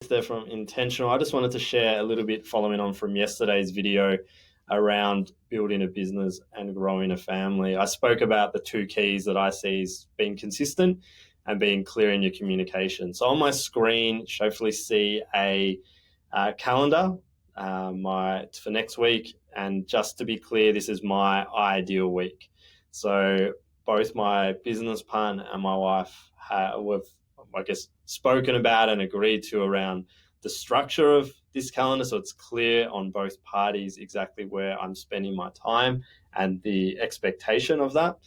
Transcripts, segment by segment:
They're from Intentional. I just wanted to share a little bit following on from yesterday's video around building a business and growing a family. I spoke about the two keys that I see as being consistent and being clear in your communication. So on my screen, you should hopefully see a calendar for next week. And just to be clear, this is my ideal week. So both my business partner and my wife have spoken about and agreed to around the structure of this calendar, so it's clear on both parties exactly where I'm spending my time and the expectation of that,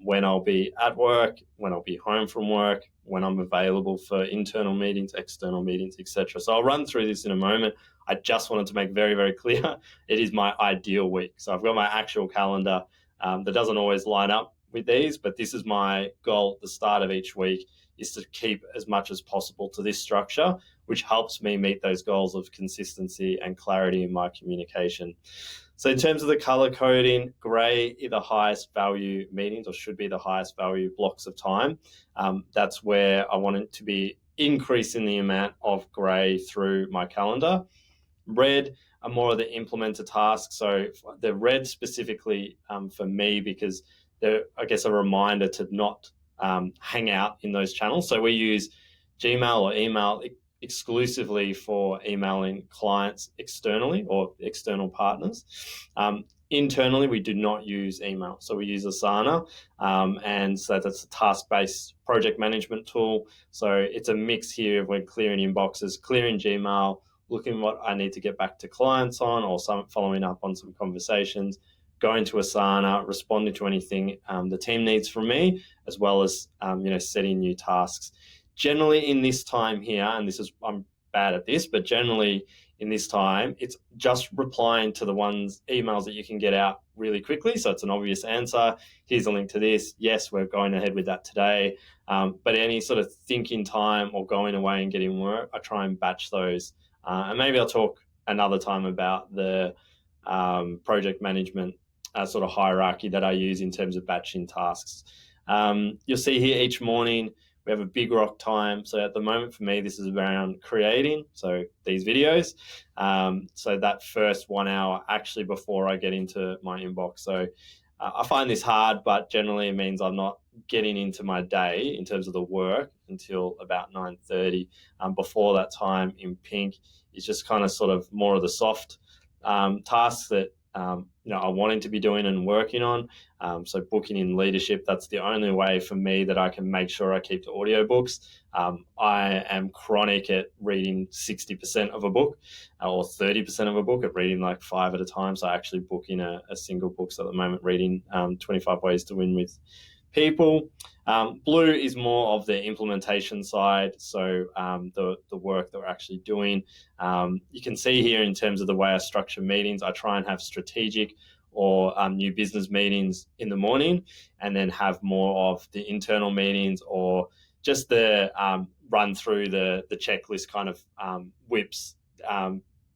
when I'll be at work, when I'll be home from work, when I'm available for internal meetings, external meetings, etc. So I'll run through this in a moment. I just wanted to make very, very clear it is my ideal week. So I've got my actual calendar that doesn't always line up with these, but this is my goal at the start of each week, is to keep as much as possible to this structure, which helps me meet those goals of consistency and clarity in my communication. So in terms of the color coding, gray are the highest value meetings, or should be the highest value blocks of time. That's where I want it to be increasing the amount of gray through my calendar. Red are more of the implementer tasks. So the red specifically for me, because they're, I guess, a reminder to not hang out in those channels. So we use Gmail or email exclusively for emailing clients externally or external partners. Internally, we do not use email. So we use Asana, and so that's a task-based project management tool. So it's a mix here of when clearing inboxes, clearing Gmail, looking what I need to get back to clients on, or following up on some conversations, going to Asana, responding to anything the team needs from me, as well as setting new tasks. Generally in this time here, and I'm bad at this, but generally in this time, it's just replying to the emails that you can get out really quickly. So it's an obvious answer. Here's a link to this. Yes, we're going ahead with that today. But any sort of thinking time or going away and getting work, I try and batch those. And maybe I'll talk another time about the project management sort of hierarchy that I use in terms of batching tasks. You'll see here each morning we have a big rock time. So at the moment for me, this is around creating, so these videos. So that first 1 hour actually before I get into my inbox. So I find this hard, but generally it means I'm not getting into my day in terms of the work until about 9:30. Before that time in pink is just kind of sort of more of the soft tasks that I wanted to be doing and working on. So booking in leadership, that's the only way for me that I can make sure I keep the audiobooks. I am chronic at reading 60% of a book or 30% of a book, at reading like 5 at a time. So I actually book in a single book. So at the moment reading 25 Ways to Win with People. Blue is more of the implementation side, so the work that we're actually doing. You can see here in terms of the way I structure meetings, I try and have strategic or new business meetings in the morning, and then have more of the internal meetings or just the run through the checklist kind of whips,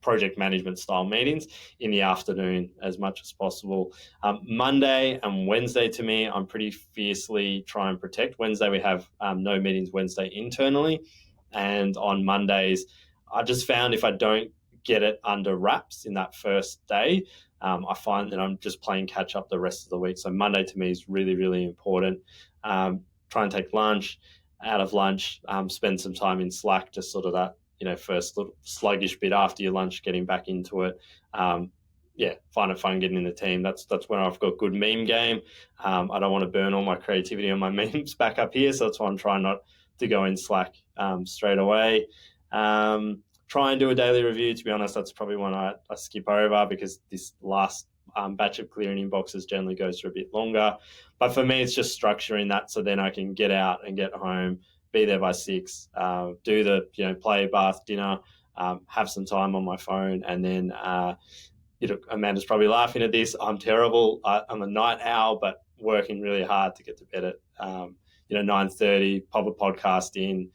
project management style meetings in the afternoon as much as possible. Monday and Wednesday to me, I'm pretty fiercely try and protect. Wednesday we have no meetings Wednesday internally, and on Mondays I just found if I don't get it under wraps in that first day, I find that I'm just playing catch up the rest of the week. So Monday to me is really, really important. Try and take lunch. Out of lunch, spend some time in Slack, just sort of that first little sluggish bit after your lunch, getting back into it. Find it fun getting in the team. That's when I've got good meme game. I don't want to burn all my creativity on my memes back up here, so that's why I'm trying not to go in Slack straight away. Try and do a daily review. To be honest, that's probably one I skip over, because this last batch of clearing inboxes generally goes for a bit longer. But for me, it's just structuring that so then I can get out and get home, be there by 6, do the play, bath, dinner, have some time on my phone, and then Amanda's probably laughing at this. I'm terrible. I'm a night owl, but working really hard to get to bed at 9:30. Pop a podcast in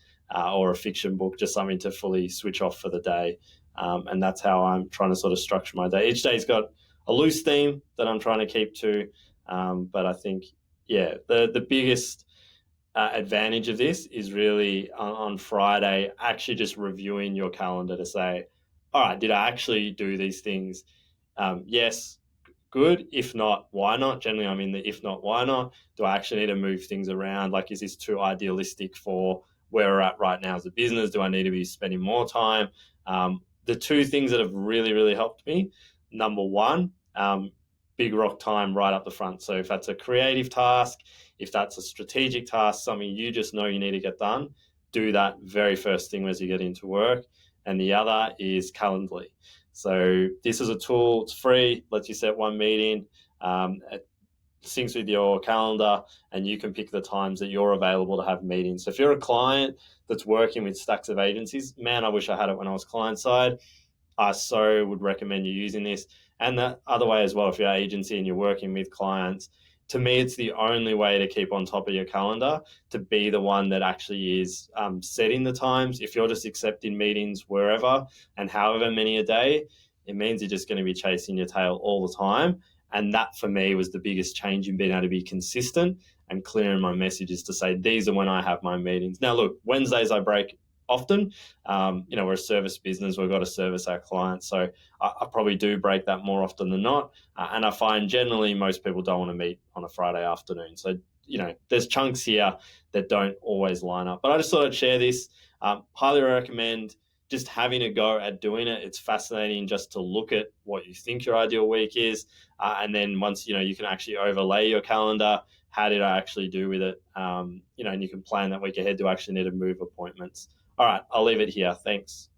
or a fiction book, just something to fully switch off for the day, and that's how I'm trying to sort of structure my day. Each day's got a loose theme that I'm trying to keep to, but I think the biggest advantage of this is really on Friday, actually just reviewing your calendar to say, all right, did I actually do these things? Yes, good. If not, why not? Generally, I'm in the if not, why not? Do I actually need to move things around? Like, is this too idealistic for where we're at right now as a business? Do I need to be spending more time? The two things that have really, really helped me, number one, big rock time right up the front. So if that's a creative task, if that's a strategic task, something you just know you need to get done, do that very first thing as you get into work. And the other is Calendly. So this is a tool, it's free, lets you set one meeting, it syncs with your calendar, and you can pick the times that you're available to have meetings. So if you're a client that's working with stacks of agencies, man, I wish I had it when I was client side. I so would recommend you using this. And the other way as well, if you're an agency and you're working with clients, to me, it's the only way to keep on top of your calendar, to be the one that actually is setting the times. If you're just accepting meetings wherever and however many a day, it means you're just going to be chasing your tail all the time. And that for me was the biggest change in being able to be consistent and clear in my messages to say, these are when I have my meetings. Now, look, Wednesdays I break often. We're a service business, we've got to service our clients. So I probably do break that more often than not. And I find generally most people don't want to meet on a Friday afternoon. So, there's chunks here that don't always line up. But I just thought I'd share this. Highly recommend just having a go at doing it. It's fascinating just to look at what you think your ideal week is. And then once, you can actually overlay your calendar. How did I actually do with it? And you can plan that week ahead to actually need to move appointments. All right, I'll leave it here. Thanks.